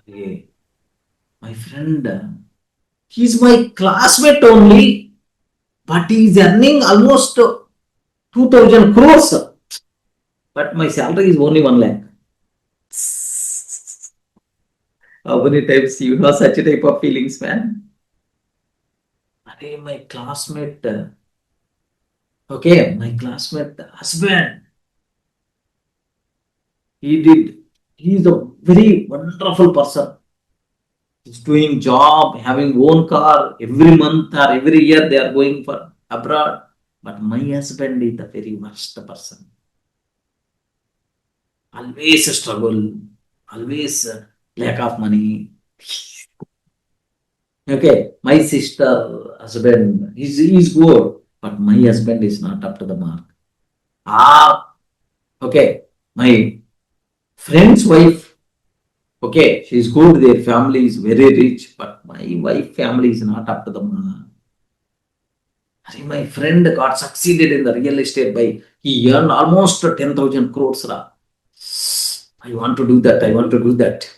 Hey, my friend, he's my classmate only, but he's earning almost 2000 crores. But my salary is only 1 lakh. How many times you have such a type of feelings, man? Hey, my classmate, okay, my classmate husband, he's a very wonderful person. He's doing job, having own car, every month or every year they are going for abroad. But my husband is the very worst person. Always struggle, always lack of money. Okay, my sister husband is good, but my husband is not up to the mark. Okay, my friend's wife, okay, she's good, their family is very rich, but my wife family is not up to the mark. My friend got succeeded in the real estate by, he earned almost 10,000 crores. I want to do that, I want to do that.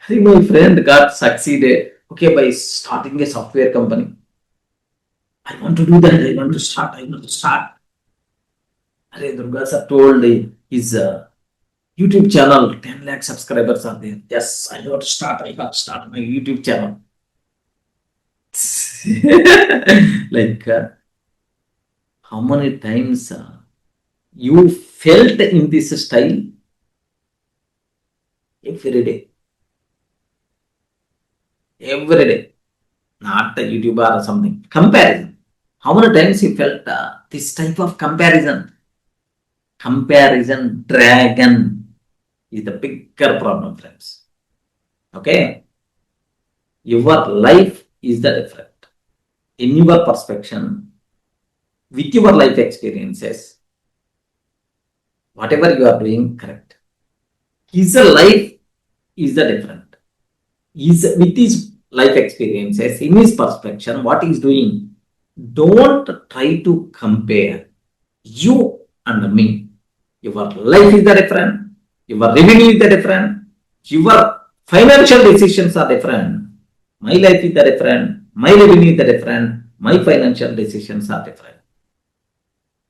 My friend got succeeded, okay, by starting a software company. I want to do that, I want to start. DURGA Sir told his YouTube channel, 10 lakh subscribers are there. Yes, I have to start my YouTube channel. Like, how many times you felt in this style? Every day. Every day. Not a YouTuber or something. Comparison. How many times you felt this type of comparison? Comparison dragon is the bigger problem, friends. Okay? Your life is the different. In your perception, with your life experiences, whatever you are doing, correct. His life is the different. With his life experiences, in his perception, what he is doing, don't try to compare you and me. Your life is the different, your revenue is the different, your financial decisions are different. My life is the different, my revenue is the different, my financial decisions are different.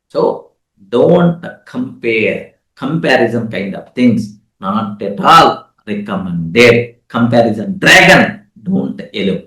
So don't compare. Comparison kind of things, not at all recommended. Comparison dragon, don't allow.